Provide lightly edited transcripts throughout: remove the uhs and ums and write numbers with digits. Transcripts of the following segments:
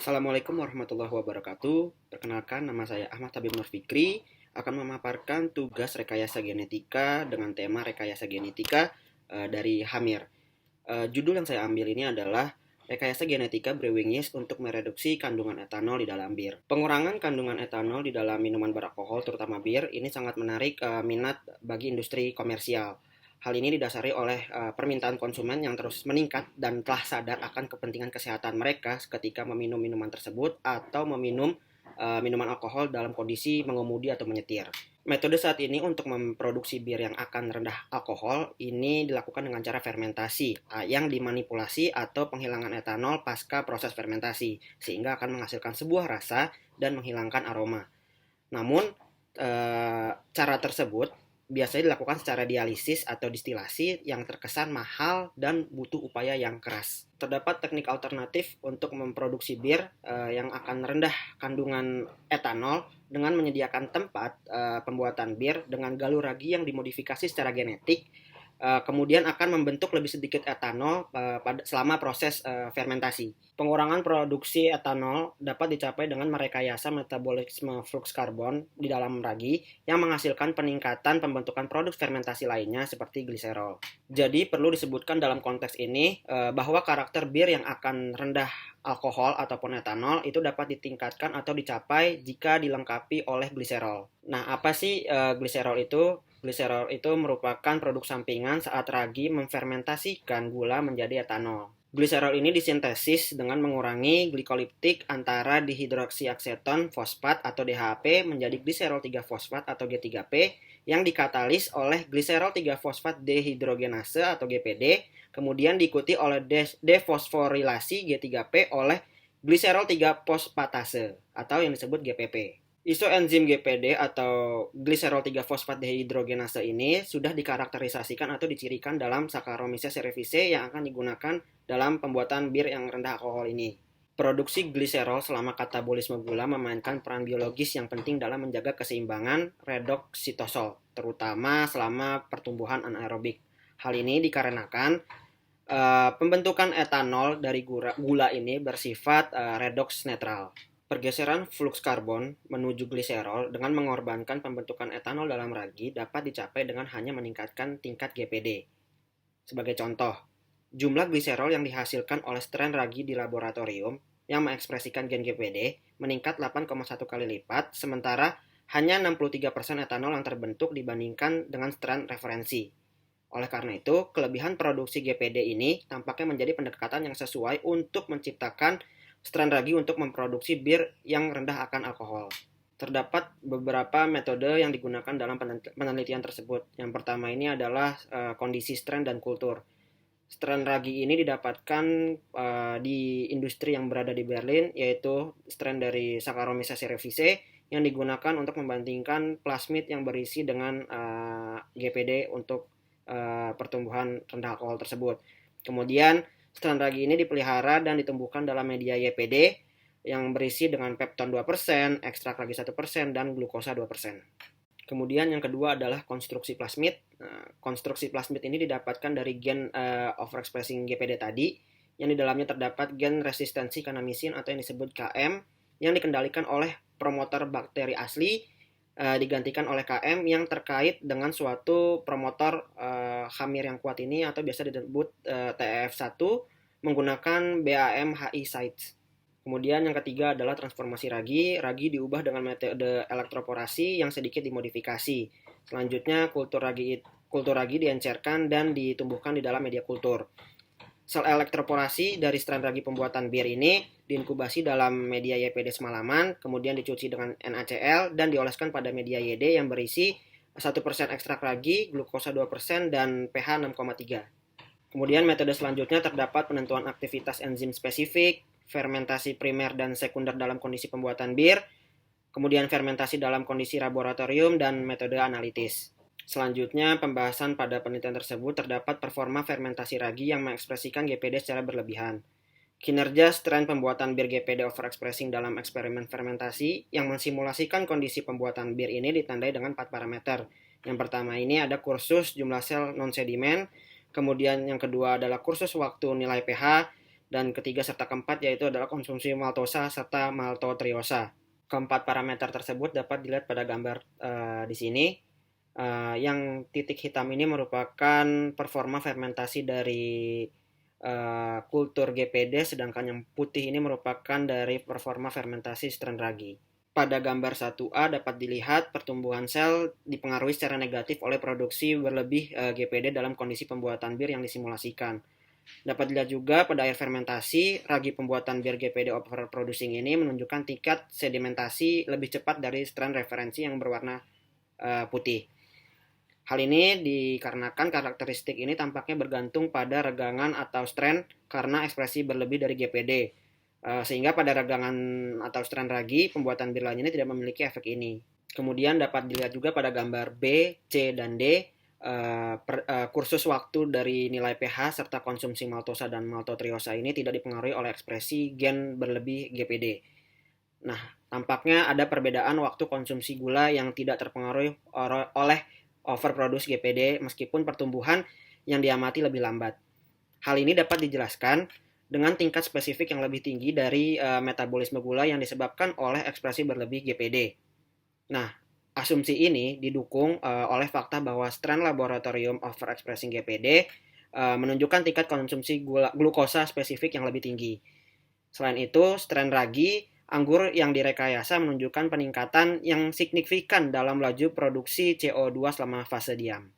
Assalamualaikum warahmatullahi wabarakatuh. Perkenalkan, nama saya Ahmad Habib Nur Fikri, akan memaparkan tugas rekayasa genetika dengan tema rekayasa genetika dari Hamir. Judul yang saya ambil ini adalah rekayasa genetika brewing yeast untuk mereduksi kandungan etanol di dalam bir. Pengurangan kandungan etanol di dalam minuman beralkohol, terutama bir, ini sangat menarik minat bagi industri komersial. Hal ini didasari oleh permintaan konsumen yang terus meningkat dan telah sadar akan kepentingan kesehatan mereka ketika meminum minuman tersebut atau meminum minuman alkohol dalam kondisi mengemudi atau menyetir. Metode saat ini untuk memproduksi bir yang akan rendah alkohol ini dilakukan dengan cara fermentasi yang dimanipulasi atau penghilangan etanol pasca proses fermentasi sehingga akan menghasilkan sebuah rasa dan menghilangkan aroma. Namun cara tersebut biasanya dilakukan secara dialisis atau distilasi yang terkesan mahal dan butuh upaya yang keras. Terdapat teknik alternatif untuk memproduksi bir yang akan rendah kandungan etanol dengan menyediakan tempat pembuatan bir dengan galur ragi yang dimodifikasi secara genetik, kemudian akan membentuk lebih sedikit etanol selama proses fermentasi. Pengurangan produksi etanol dapat dicapai dengan merekayasa metabolisme flux karbon di dalam ragi yang menghasilkan peningkatan pembentukan produk fermentasi lainnya seperti gliserol. Jadi perlu disebutkan dalam konteks ini bahwa karakter bir yang akan rendah alkohol ataupun etanol itu dapat ditingkatkan atau dicapai jika dilengkapi oleh gliserol. Nah, apa sih gliserol itu? Gliserol itu merupakan produk sampingan saat ragi memfermentasikan gula menjadi etanol. Gliserol ini disintesis dengan mengurangi glikoliptik antara dihidroksiakseton fosfat atau DHP menjadi gliserol 3-fosfat atau G3P yang dikatalis oleh gliserol 3-fosfat dehidrogenase atau GPD, kemudian diikuti oleh defosforilasi G3P oleh gliserol 3-fosfatase atau yang disebut GPP. Isoenzim GPD atau gliserol 3-fosfat dehidrogenase ini sudah dikarakterisasikan atau dicirikan dalam Saccharomyces cerevisiae yang akan digunakan dalam pembuatan bir yang rendah alkohol ini. Produksi gliserol selama katabolisme gula memainkan peran biologis yang penting dalam menjaga keseimbangan redoks sitosol, terutama selama pertumbuhan anaerobik. Hal ini dikarenakan pembentukan etanol dari gula ini bersifat redoks netral. Pergeseran flux karbon menuju gliserol dengan mengorbankan pembentukan etanol dalam ragi dapat dicapai dengan hanya meningkatkan tingkat GPD. Sebagai contoh, jumlah gliserol yang dihasilkan oleh strain ragi di laboratorium yang mengekspresikan gen GPD meningkat 8,1 kali lipat, sementara hanya 63% etanol yang terbentuk dibandingkan dengan strain referensi. Oleh karena itu, kelebihan produksi GPD ini tampaknya menjadi pendekatan yang sesuai untuk menciptakan strain ragi untuk memproduksi bir yang rendah akan alkohol. Terdapat beberapa metode yang digunakan dalam penelitian tersebut. Yang pertama ini adalah kondisi strain dan kultur. Strain ragi ini didapatkan di industri yang berada di Berlin, yaitu strain dari Saccharomyces cerevisiae yang digunakan untuk membandingkan plasmid yang berisi dengan GPD untuk pertumbuhan rendah alkohol tersebut. Kemudian strain ragi ini dipelihara dan ditumbuhkan dalam media YPD yang berisi dengan pepton 2%, ekstrak ragi 1%, dan glukosa 2%. Kemudian yang kedua adalah konstruksi plasmid. Konstruksi plasmid ini didapatkan dari gen overexpressing GPD tadi, yang di dalamnya terdapat gen resistensi kanamisin atau yang disebut KM, yang dikendalikan oleh promotor bakteri asli, digantikan oleh KM yang terkait dengan suatu promotor khamir yang kuat ini atau biasa disebut TF1 menggunakan BAM-HI sites. Kemudian yang ketiga adalah transformasi ragi. Ragi diubah dengan metode elektroporasi yang sedikit dimodifikasi. Selanjutnya kultur ragi diencerkan dan ditumbuhkan di dalam media kultur. Sel elektroporasi dari strain ragi pembuatan bir ini diinkubasi dalam media YPD semalaman, kemudian dicuci dengan NaCl dan dioleskan pada media YD yang berisi 1% ekstrak ragi, glukosa 2%, dan pH 6,3. Kemudian metode selanjutnya terdapat penentuan aktivitas enzim spesifik, fermentasi primer dan sekunder dalam kondisi pembuatan bir, kemudian fermentasi dalam kondisi laboratorium, dan metode analitis. Selanjutnya, pembahasan pada penelitian tersebut terdapat performa fermentasi ragi yang mengekspresikan GPD secara berlebihan. Kinerja strain pembuatan bir GPD overexpressing dalam eksperimen fermentasi yang mensimulasikan kondisi pembuatan bir ini ditandai dengan 4 parameter. Yang pertama ini ada kursus jumlah sel non-sedimen, kemudian yang kedua adalah kursus waktu nilai pH, Dan ketiga serta keempat yaitu adalah konsumsi maltosa serta maltotriosa. Keempat parameter tersebut dapat dilihat pada gambar di sini. Yang titik hitam ini merupakan performa fermentasi dari kultur GPD, sedangkan yang putih ini merupakan dari performa fermentasi strain ragi. Pada gambar 1A dapat dilihat pertumbuhan sel dipengaruhi secara negatif oleh produksi berlebih GPD dalam kondisi pembuatan bir yang disimulasikan. Dapat dilihat juga pada air fermentasi, ragi pembuatan bir GPD overproducing ini menunjukkan tingkat sedimentasi lebih cepat dari strain referensi yang berwarna putih. Hal ini dikarenakan karakteristik ini tampaknya bergantung pada regangan atau strain karena ekspresi berlebih dari GPD. Sehingga pada regangan atau strain ragi, pembuatan bir lainnya tidak memiliki efek ini. Kemudian dapat dilihat juga pada gambar B, C, dan D, kursus waktu dari nilai pH serta konsumsi maltosa dan maltotriosa ini tidak dipengaruhi oleh ekspresi gen berlebih GPD. Nah, tampaknya ada perbedaan waktu konsumsi gula yang tidak terpengaruhi oleh overproduce GPD meskipun pertumbuhan yang diamati lebih lambat. Hal ini dapat dijelaskan dengan tingkat spesifik yang lebih tinggi dari metabolisme gula yang disebabkan oleh ekspresi berlebih GPD. Nah, asumsi ini didukung oleh fakta bahwa strain laboratorium overexpressing GPD menunjukkan tingkat konsumsi glukosa spesifik yang lebih tinggi. Selain itu, strain ragi, anggur yang direkayasa menunjukkan peningkatan yang signifikan dalam laju produksi CO2 selama fase diam.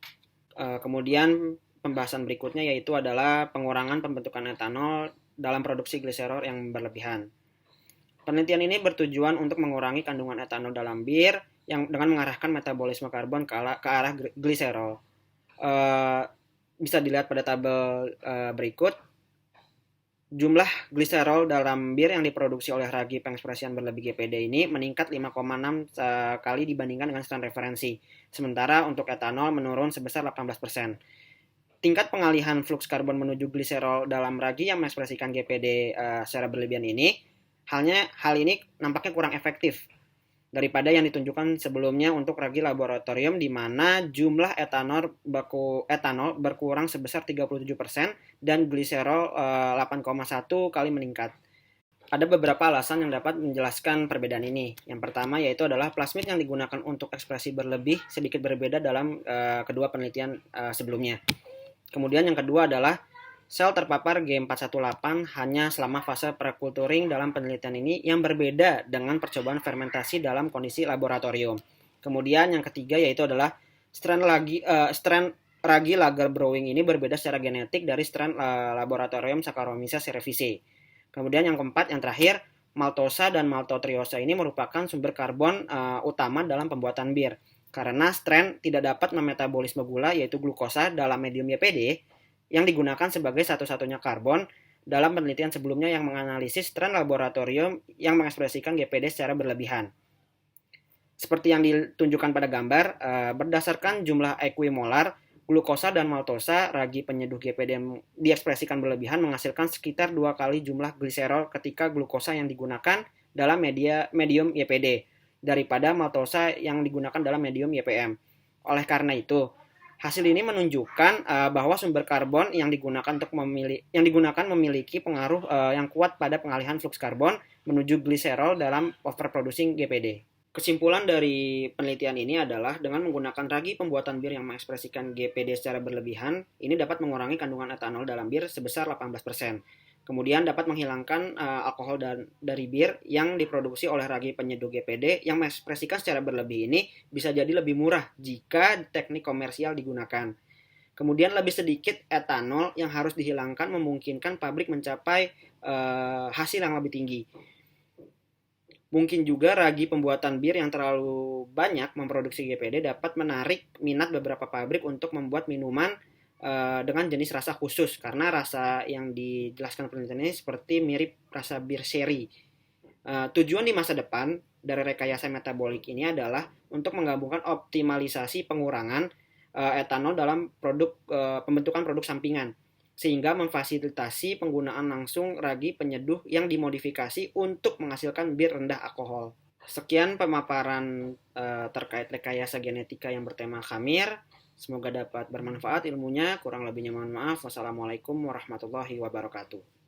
Kemudian pembahasan berikutnya yaitu adalah pengurangan pembentukan etanol dalam produksi gliserol yang berlebihan. Penelitian ini bertujuan untuk mengurangi kandungan etanol dalam bir yang dengan mengarahkan metabolisme karbon ke arah gliserol. Bisa dilihat pada tabel berikut. Jumlah gliserol dalam bir yang diproduksi oleh ragi pengekspresian berlebih GPD ini meningkat 5,6 kali dibandingkan dengan strain referensi. Sementara untuk etanol menurun sebesar 18%. Tingkat pengalihan fluks karbon menuju gliserol dalam ragi yang mengekspresikan GPD secara berlebihan ini, hal ini nampaknya kurang efektif daripada yang ditunjukkan sebelumnya untuk ragi laboratorium di mana jumlah etanol berkurang sebesar 37% dan gliserol 8,1 kali meningkat. Ada beberapa alasan yang dapat menjelaskan perbedaan ini. Yang pertama yaitu adalah plasmid yang digunakan untuk ekspresi berlebih sedikit berbeda dalam kedua penelitian sebelumnya. Kemudian yang kedua adalah sel terpapar G418 hanya selama fase prekulturing dalam penelitian ini yang berbeda dengan percobaan fermentasi dalam kondisi laboratorium. Kemudian yang ketiga yaitu adalah strain ragi lager brewing ini berbeda secara genetik dari strain laboratorium Saccharomyces cerevisiae. Kemudian yang keempat, yang terakhir, maltosa dan maltotriosa ini merupakan sumber karbon utama dalam pembuatan bir. Karena strain tidak dapat memetabolisme gula yaitu glukosa dalam medium YPD yang digunakan sebagai satu-satunya karbon dalam penelitian sebelumnya yang menganalisis strain laboratorium yang mengekspresikan GPD secara berlebihan. Seperti yang ditunjukkan pada gambar, berdasarkan jumlah equimolar, glukosa dan maltosa, ragi penyeduh GPD yang diekspresikan berlebihan menghasilkan sekitar 2 kali jumlah gliserol ketika glukosa yang digunakan dalam medium YPD daripada maltosa yang digunakan dalam medium YPM. Oleh karena itu, hasil ini menunjukkan bahwa sumber karbon yang digunakan memiliki pengaruh yang kuat pada pengalihan fluks karbon menuju gliserol dalam overproducing GPD. Kesimpulan dari penelitian ini adalah dengan menggunakan ragi pembuatan bir yang mengekspresikan GPD secara berlebihan, ini dapat mengurangi kandungan etanol dalam bir sebesar 18%. Kemudian dapat menghilangkan alkohol dari bir yang diproduksi oleh ragi penyeduh GPD yang mengekspresikan secara berlebih ini bisa jadi lebih murah jika teknik komersial digunakan. Kemudian lebih sedikit etanol yang harus dihilangkan memungkinkan pabrik mencapai hasil yang lebih tinggi. Mungkin juga ragi pembuatan bir yang terlalu banyak memproduksi GPD dapat menarik minat beberapa pabrik untuk membuat minuman dengan jenis rasa khusus karena rasa yang dijelaskan penelitian ini seperti mirip rasa bir sherry. Tujuan di masa depan dari rekayasa metabolik ini adalah untuk menggabungkan optimalisasi pengurangan etanol dalam pembentukan produk sampingan sehingga memfasilitasi penggunaan langsung ragi penyeduh yang dimodifikasi untuk menghasilkan bir rendah alkohol. Sekian pemaparan terkait rekayasa genetika yang bertema khamir. Semoga dapat bermanfaat ilmunya. Kurang lebihnya mohon maaf. Wassalamualaikum warahmatullahi wabarakatuh.